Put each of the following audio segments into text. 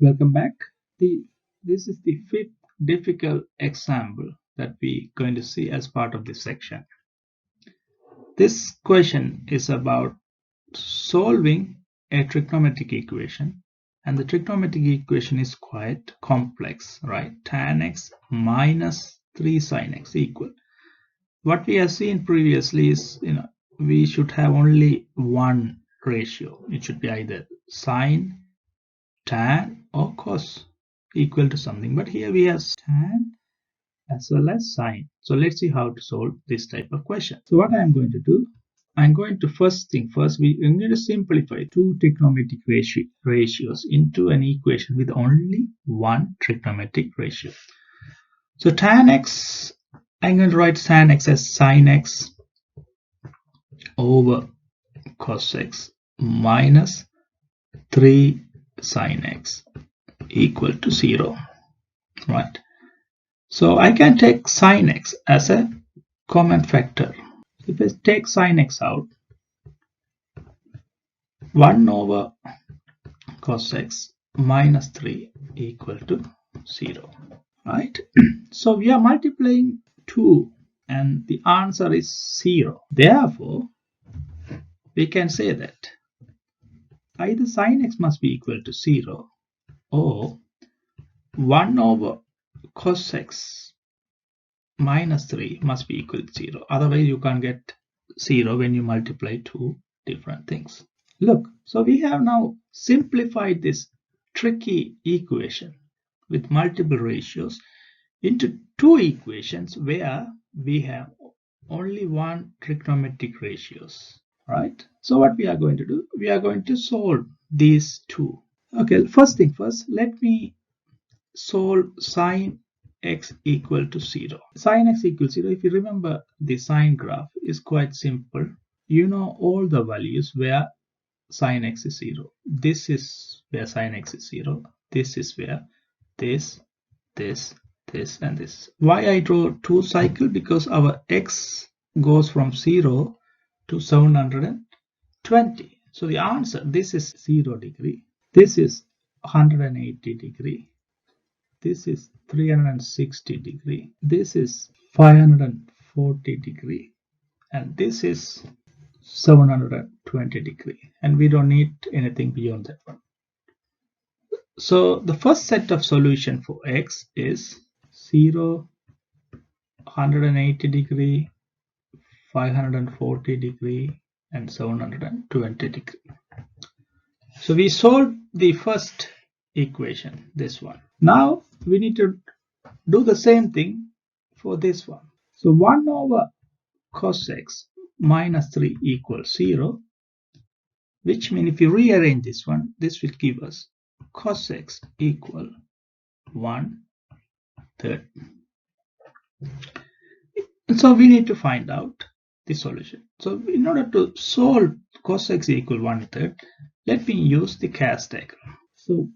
Welcome back. This is the fifth difficult example that we're going to see as part of this section. This question is about solving a trigonometric equation, and the trigonometric equation is quite complex, right? Tan x minus 3 sin x equal. What we have seen previously is, we should have only one ratio. It should be either sine, tan or cos equal to something, but here we have tan as well as sine. So let's see how to solve this type of question. So what I'm going to do, I'm going to first, we're going to simplify two trigonometric ratios into an equation with only one trigonometric ratio. So tan x, I'm going to write tan x as sine x over cos x minus 3 sine x equal to 0, right? So I can take sine x as a common factor. If I take sine x out, 1 over cos x minus 3 equal to 0, right? So we are multiplying 2 and the answer is 0. Therefore, we can say that either sine x must be equal to 0 or 1 over cos x minus 3 must be equal to 0. Otherwise, you can't get 0 when you multiply two different things. Look, so we have now simplified this tricky equation with multiple ratios into two equations where we have only one trigonometric ratios, right? So what we are going to do, we are going to solve these two. Okay, first thing first, let me solve sine x equal to 0. Sine x equals 0, if you remember, the sine graph is quite simple. You know all the values where sine x is 0. This is where sine x is 0. This is where this, and this. Why I draw two cycles? Because our x goes from 0 to 720. So the answer, this is 0 degree. This is 180 degree. This is 360 degree. This is 540 degree. And this is 720 degree. And we don't need anything beyond that one. So the first set of solution for x is 0, 180 degree, 540 degree, and 720 degree. So we solved the first equation, this one. Now we need to do the same thing for this one. So 1 over cos x minus 3 equals 0, which means if you rearrange this one, this will give us cos x equal 1/3. So we need to find out the solution. So in order to solve cos x equal 1/3, let me use the CAS diagram. So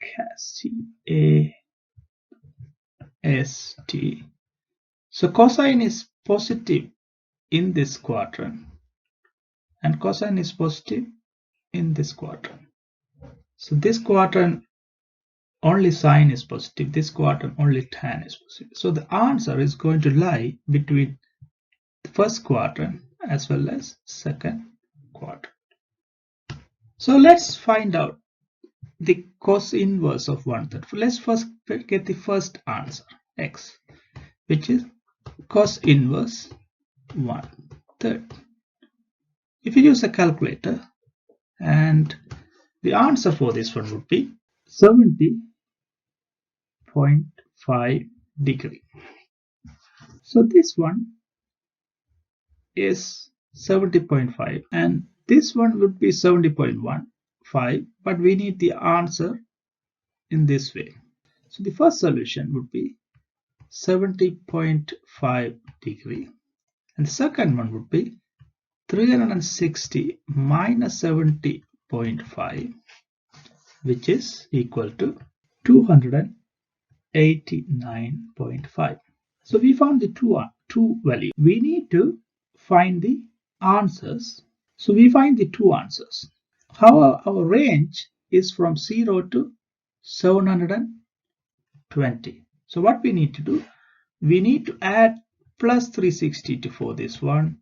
CAS, C-A-S-T. So cosine is positive in this quadrant and cosine is positive in this quadrant. So this quadrant only sine is positive, this quadrant only tan is positive. So the answer is going to lie between the first quadrant as well as second quadrant. So let's find out the cos inverse of 1/3. Let's first get the first answer, x, which is cos inverse 1/3. If you use a calculator, and the answer for this one would be 70.5 degree. So this one is 70.5 and this one would be 70.15, but we need the answer in this way. So the first solution would be 70.5 degree and the second one would be 360 minus 70.5, which is equal to 289.5. So we found the two values. We need to find the answers. So we find the two answers. However, our range is from 0 to 720. So what we need to do, we need to add plus 362 for this one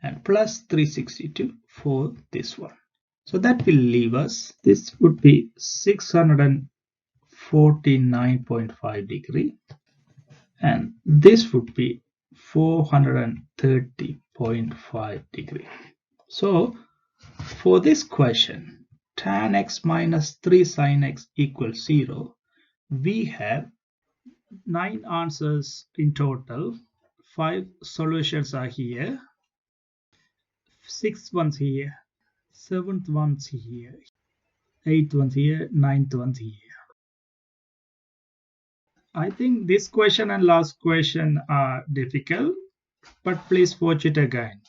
and plus 362 for this one. So that will leave us, this would be 649.5 degree and this would be 430.5 degree. So for this question, tan x minus 3 sin x equals 0, we have 9 answers in total. 5 solutions are here, 6 ones here, 7th ones here, 8th ones here, 9th ones here. I think this question and last question are difficult, but please watch it again.